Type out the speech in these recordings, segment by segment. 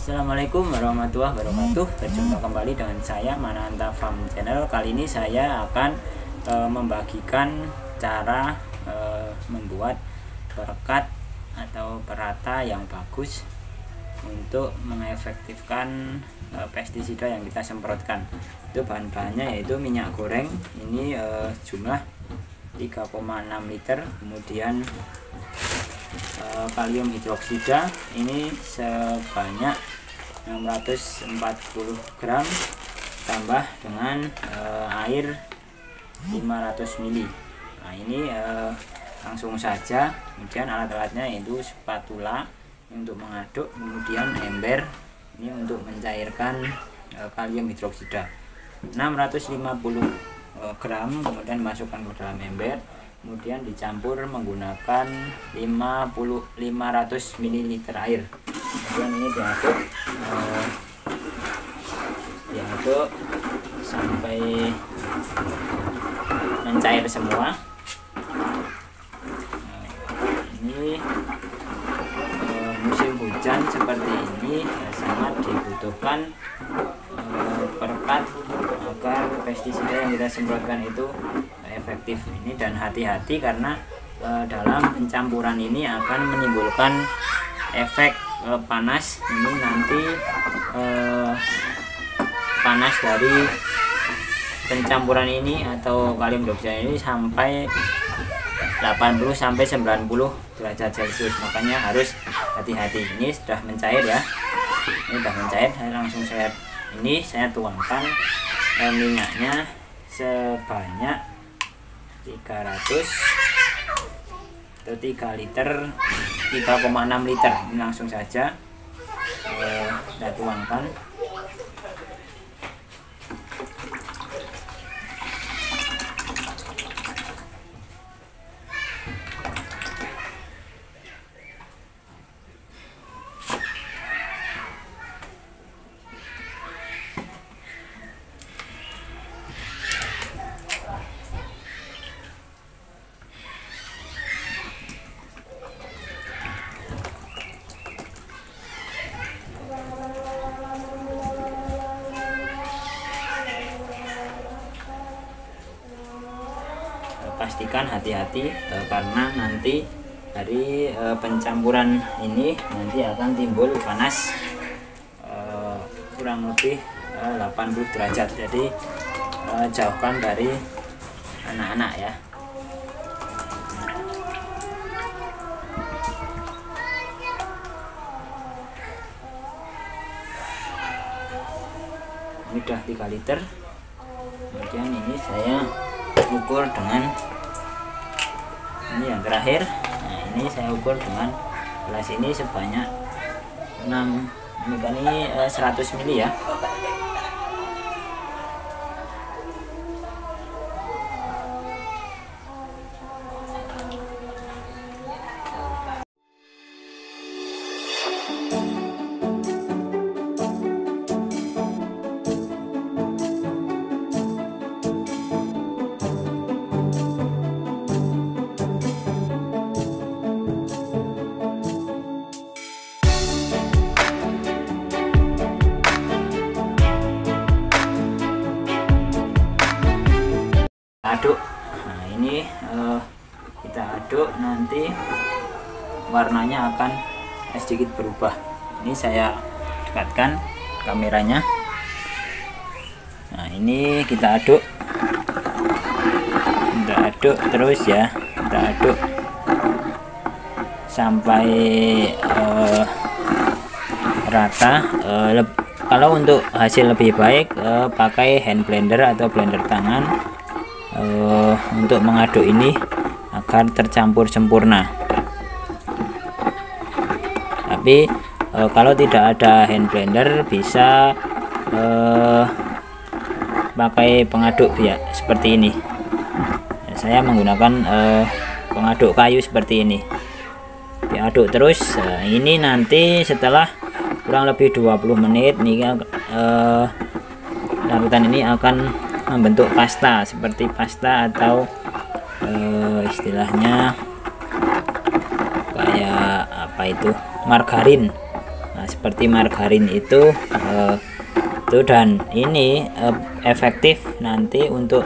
Assalamualaikum warahmatullahi wabarakatuh. Berjumpa kembali dengan saya Mananta Farm Channel. Kali ini saya akan membagikan cara membuat perekat atau perata yang bagus untuk mengefektifkan pestisida yang kita semprotkan. Itu bahan-bahannya yaitu minyak goreng. Ini jumlah 3,6 liter. Kemudian kalium hidroksida ini sebanyak 640 gram tambah dengan air 500 ml. Nah ini langsung saja. Kemudian alat-alatnya yaitu spatula untuk mengaduk, kemudian ember ini untuk mencairkan kalium hidroksida 650 gram, kemudian masukkan ke dalam ember, kemudian dicampur menggunakan 500 ml air. Kemudian ini diaduk sampai mencair semua. Ini musim hujan seperti ini sangat dibutuhkan perekat agar pestisida yang kita semprotkan itu efektif. Ini dan hati-hati karena dalam pencampuran ini akan menimbulkan efek panas. Ini nanti panas dari pencampuran ini atau kalium hidroksida ini sampai 80 sampai 90 derajat Celcius. Makanya harus hati-hati. Ini sudah mencair ya. Ini sudah mencair. Saya tuangkan minyaknya sebanyak 300 atau 3 liter, 3,6 liter. Ini langsung saja kita tuangkan. Pastikan hati-hati karena nanti dari pencampuran ini nanti akan timbul panas kurang lebih 80 derajat. Jadi jauhkan dari anak-anak ya. Ini udah 3 liter. Kemudian ini saya ukur dengan ini yang terakhir. Nah ini saya ukur dengan gelas ini sebanyak 6, ini 100 ml ya. Aduk. Nah ini kita aduk, nanti warnanya akan sedikit berubah. Ini saya dekatkan kameranya. Nah ini kita aduk terus ya, kita aduk sampai rata. Kalau untuk hasil lebih baik pakai hand blender atau blender tangan untuk mengaduk ini agar tercampur sempurna. Tapi kalau tidak ada hand blender bisa pakai pengaduk ya seperti ini. Saya menggunakan pengaduk kayu seperti ini. Diaduk terus. Ini nanti setelah kurang lebih 20 menit nih larutan ini akan membentuk pasta, seperti pasta atau istilahnya kayak apa itu, margarin. Nah, seperti margarin itu dan ini efektif nanti untuk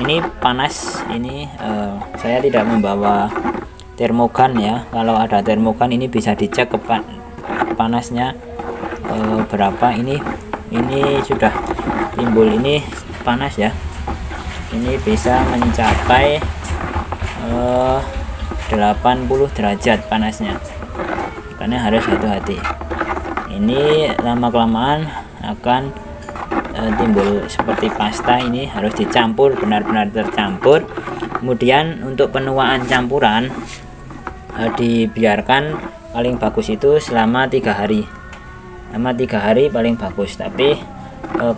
ini panas. Ini saya tidak membawa termogan ya. Kalau ada termogan ini bisa dicek panasnya berapa. Ini sudah timbul ini panas ya. Ini bisa mencapai 80 derajat panasnya, karena harus hati-hati. Ini lama kelamaan akan timbul seperti pasta. Ini harus dicampur, benar-benar tercampur. Kemudian untuk penuaan campuran dibiarkan paling bagus itu selama 3 hari. Selama 3 hari paling bagus. Tapi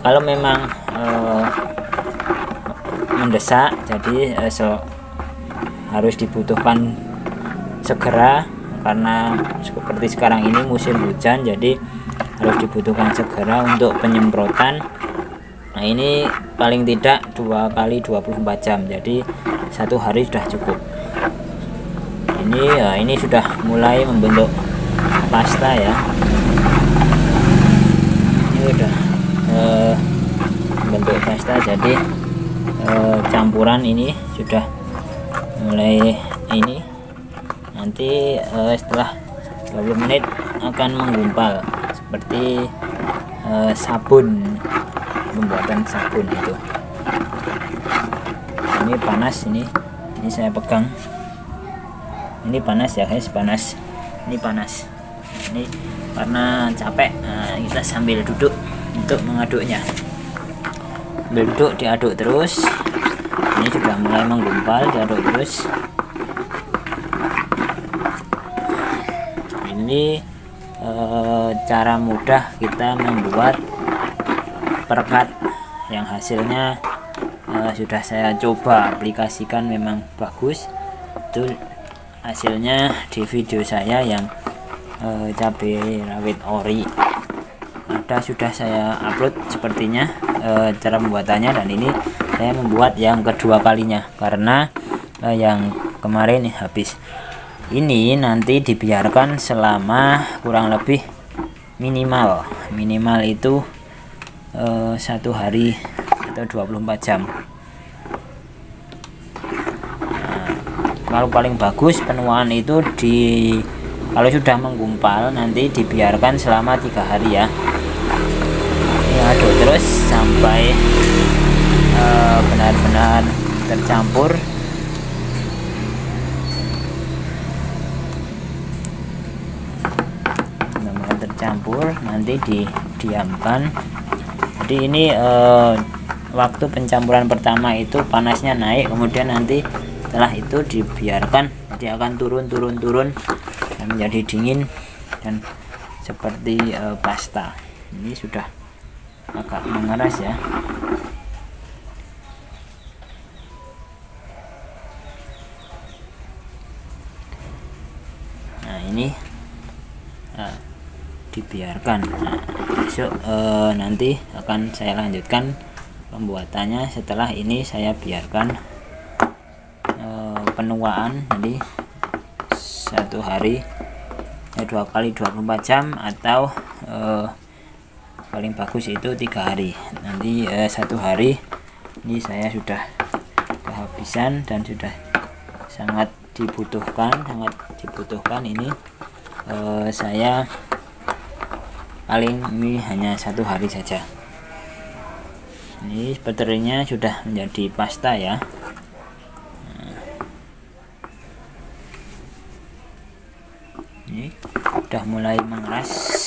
kalau memang mendesak, jadi harus dibutuhkan segera, karena seperti sekarang ini musim hujan, jadi harus dibutuhkan segera untuk penyemprotan. Nah, ini paling tidak 2 kali 24 jam, jadi 1 hari sudah cukup. Ini sudah mulai membentuk pasta ya. Ini sudah membentuk pasta, jadi campuran ini sudah mulai ini. Nanti setelah 20 menit akan menggumpal seperti sabun, pembuatan sabun itu. Ini panas, ini saya pegang. Ini panas ya guys, panas. Ini panas. Ini karena capek. Nah, kita sambil duduk untuk mengaduknya. Duduk, diaduk terus. Ini sudah mulai menggumpal, diaduk terus. Ini cara mudah kita membuat perekat yang hasilnya sudah saya coba aplikasikan, memang bagus. Itu hasilnya di video saya yang cabai rawit ori. Sudah saya upload sepertinya cara pembuatannya, dan ini saya membuat yang kedua kalinya karena yang kemarin habis. Ini nanti dibiarkan selama kurang lebih minimal itu 1 hari atau 24 jam. Kalau paling bagus penuaan itu kalau sudah menggumpal nanti dibiarkan selama 3 hari ya. Aduk terus sampai benar-benar tercampur. Benar-benar tercampur, nanti didiamkan. Jadi ini waktu pencampuran pertama itu panasnya naik, kemudian nanti setelah itu dibiarkan, dia akan turun dan menjadi dingin dan seperti pasta. Ini sudah agak mengeras ya. Nah, ini dibiarkan. Nah, besok nanti akan saya lanjutkan pembuatannya. Setelah ini saya biarkan penuaan, jadi 1 hari 2 kali 24 jam atau paling bagus itu 3 hari. Nanti 1 hari ini saya sudah kehabisan dan sudah sangat dibutuhkan ini. Saya paling ini hanya 1 hari saja. Ini baterainya sudah menjadi pasta ya. Ini sudah mulai mengeras.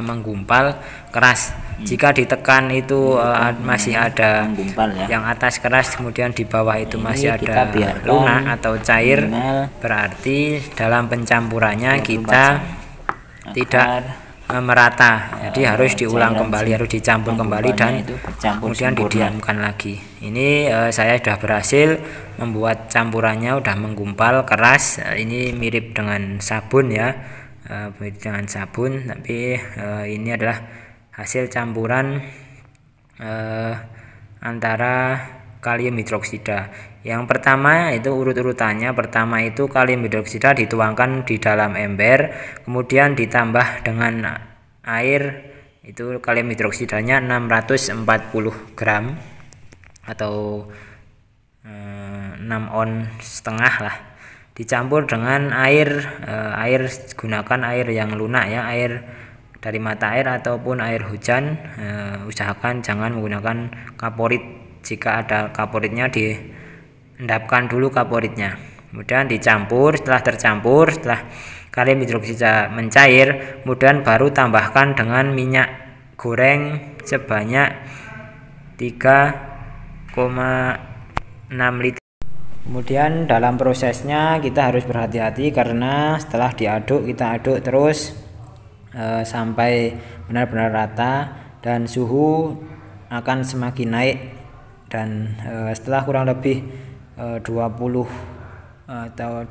Menggumpal keras. Jika ditekan itu masih ada menggumpal ya. Yang atas keras, kemudian di bawah itu masih ada lunak atau cair, berarti dalam pencampurannya kita tidak merata. Jadi harus diulang kembali, harus dicampur kembali dan kemudian didiamkan lagi. Ini saya sudah berhasil membuat campurannya, udah menggumpal keras. Ini mirip dengan sabun ya. dengan sabun, tapi ini adalah hasil campuran antara kalium hidroksida. Yang pertama itu urut-urutannya, pertama itu kalium hidroksida dituangkan di dalam ember, kemudian ditambah dengan air, itu kalium hidroksidanya 640 gram atau 6 on setengah lah, dicampur dengan air gunakan air yang lunak ya, air dari mata air ataupun air hujan. Usahakan jangan menggunakan kaporit, jika ada kaporitnya diendapkan dulu kaporitnya, kemudian dicampur. Setelah tercampur, setelah kalium hidroksida mencair, kemudian baru tambahkan dengan minyak goreng sebanyak 3,6 liter. Kemudian dalam prosesnya kita harus berhati-hati, karena setelah diaduk kita aduk terus sampai benar-benar rata, dan suhu akan semakin naik, dan setelah kurang lebih 20 atau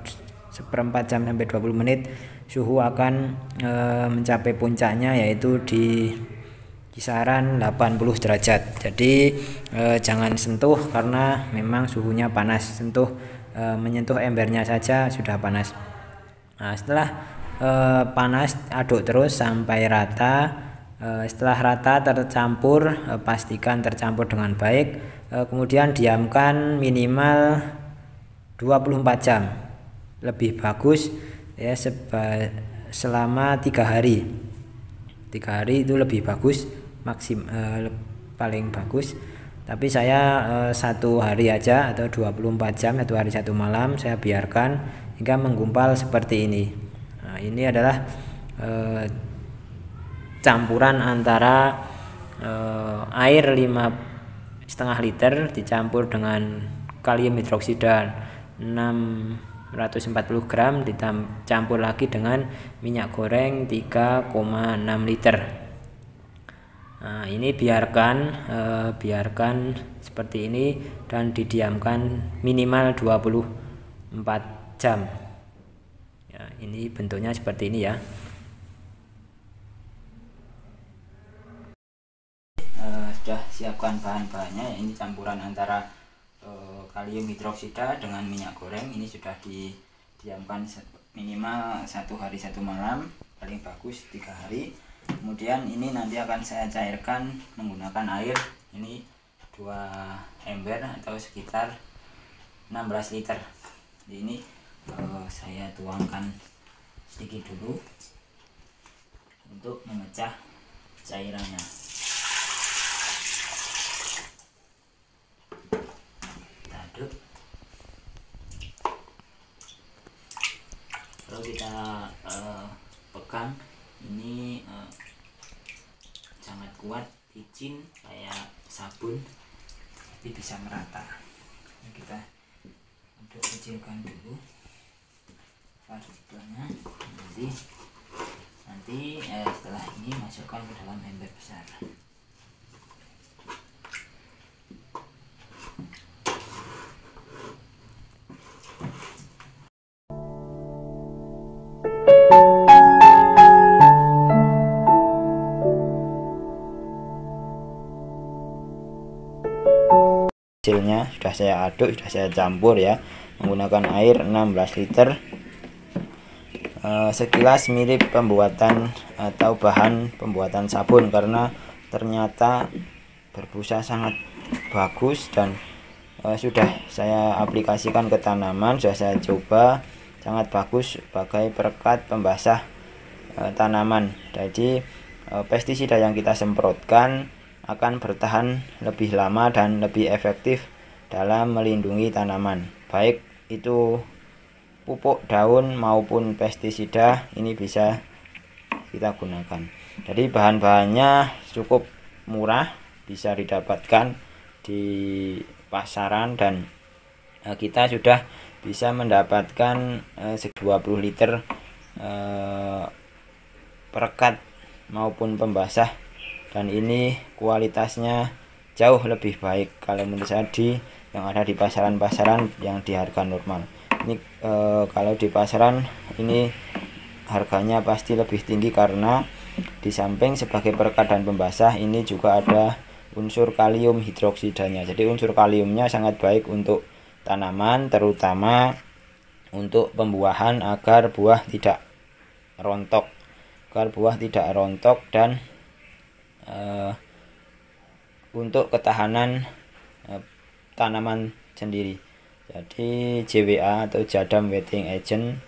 seperempat jam sampai 20 menit suhu akan mencapai puncaknya, yaitu di kisaran 80 derajat. Jadi jangan sentuh karena memang suhunya panas, menyentuh embernya saja sudah panas. Nah, setelah panas aduk terus sampai rata. Setelah rata tercampur, pastikan tercampur dengan baik, kemudian diamkan minimal 24 jam, lebih bagus ya selama 3 hari. 3 hari itu lebih bagus, paling bagus. Tapi saya 1 hari aja atau 24 jam, 1 hari 1 malam saya biarkan hingga menggumpal seperti ini. Nah, ini adalah campuran antara air 5,5 liter dicampur dengan kalium hidroksida 640 gram, dicampur lagi dengan minyak goreng 3,6 liter. Nah, ini biarkan seperti ini dan didiamkan minimal 24 jam. Ya, ini bentuknya seperti ini ya. Sudah siapkan bahan-bahannya. Ini campuran antara kalium hidroksida dengan minyak goreng. Ini sudah didiamkan minimal 1 hari 1 malam, paling bagus 3 hari. Kemudian ini nanti akan saya cairkan menggunakan air. Ini 2 ember atau sekitar 16 liter. Jadi ini saya tuangkan sedikit dulu untuk memecah cairannya. Kita aduk. Kalau kita pegang ini sangat kuat, licin kayak sabun, tapi bisa merata. Ini kita aduk kecilkan dulu partikelnya. Nanti setelah ini masukkan ke dalam ember besar. Hasilnya sudah saya aduk, sudah saya campur ya, menggunakan air 16 liter. Sekilas mirip pembuatan atau bahan pembuatan sabun, karena ternyata berbusa sangat bagus, dan sudah saya aplikasikan ke tanaman, sudah saya coba, sangat bagus sebagai perekat pembasah tanaman. Jadi pestisida yang kita semprotkan akan bertahan lebih lama dan lebih efektif dalam melindungi tanaman, baik itu pupuk daun maupun pestisida. Ini bisa kita gunakan. Jadi bahan-bahannya cukup murah, bisa didapatkan di pasaran, dan kita sudah bisa mendapatkan 20 liter perekat maupun pembasah, dan ini kualitasnya jauh lebih baik kalau menurut saya yang ada di pasaran-pasaran yang di harga normal. Ini kalau di pasaran ini harganya pasti lebih tinggi karena di samping sebagai perekat dan pembasah ini juga ada unsur kalium hidroksidanya. Jadi unsur kaliumnya sangat baik untuk tanaman, terutama untuk pembuahan agar buah tidak rontok, dan untuk ketahanan tanaman sendiri. Jadi JWA atau Jadam Wetting Agent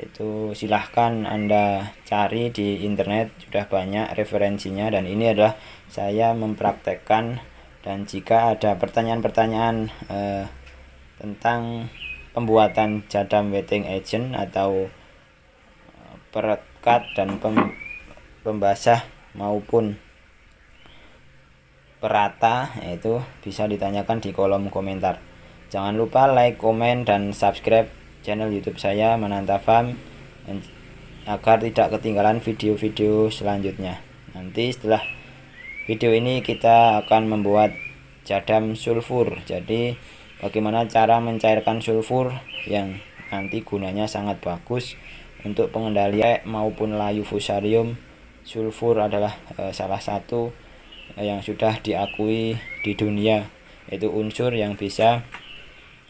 itu silahkan Anda cari di internet, sudah banyak referensinya, dan ini adalah saya mempraktekkan. Dan jika ada pertanyaan-pertanyaan tentang pembuatan Jadam Wetting Agent atau perekat dan pembasah maupun perata, itu bisa ditanyakan di kolom komentar. Jangan lupa like, komen, dan subscribe channel YouTube saya Mananta Farm agar tidak ketinggalan video-video selanjutnya. Nanti setelah video ini kita akan membuat jadam sulfur. Jadi bagaimana cara mencairkan sulfur yang nanti gunanya sangat bagus untuk pengendalian maupun layu fusarium. Sulfur adalah salah satu yang sudah diakui di dunia, yaitu unsur yang bisa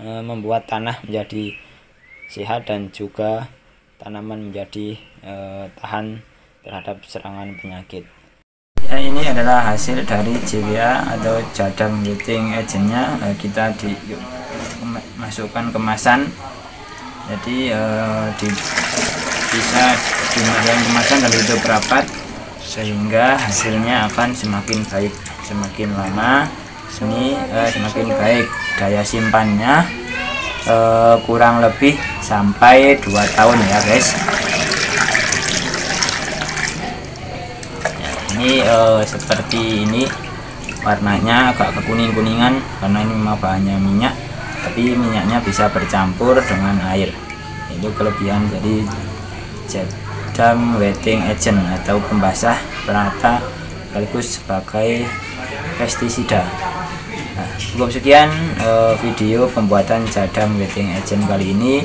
membuat tanah menjadi sehat dan juga tanaman menjadi tahan terhadap serangan penyakit. Ya, ini adalah hasil dari JWA atau Jadam Wetting Agentnya. Kita masukkan kemasan, jadi bisa dimasukkan kemasan dan ditutup rapat sehingga hasilnya akan semakin baik. Semakin lama ini semakin baik. Daya simpannya kurang lebih sampai 2 tahun ya guys. Ya, ini seperti ini, warnanya agak kekuning-kuningan karena ini memang bahannya minyak, tapi minyaknya bisa bercampur dengan air. Itu kelebihan jadi Jadam Wetting Agent atau pembasah perata sekaligus sebagai pestisida. Nah, cukup sekian video pembuatan Jadam Wetting Agent kali ini.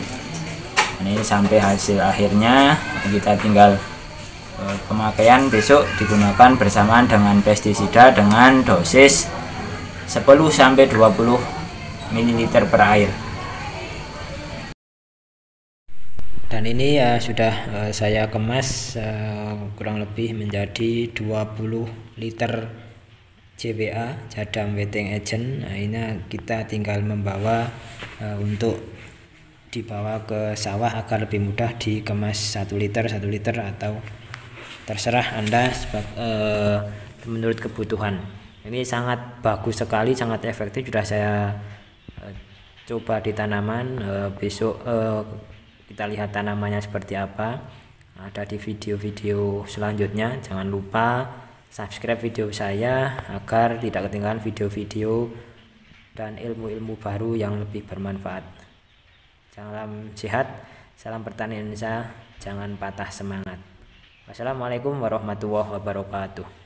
Ini sampai hasil akhirnya, kita tinggal pemakaian besok digunakan bersamaan dengan pestisida dengan dosis 10-20 ml per air. Dan ini ya sudah saya kemas kurang lebih menjadi 20 liter JWA Jadam Wetting Agent. Nah, ini kita tinggal membawa untuk dibawa ke sawah agar lebih mudah dikemas 1 liter atau terserah Anda menurut kebutuhan. Ini sangat bagus sekali, sangat efektif. Sudah saya coba di tanaman. Besok kita lihat tanamannya seperti apa, ada di video-video selanjutnya. Jangan lupa subscribe video saya agar tidak ketinggalan video-video dan ilmu-ilmu baru yang lebih bermanfaat. Salam sehat, salam pertanian Indonesia, jangan patah semangat. Wassalamualaikum warahmatullahi wabarakatuh.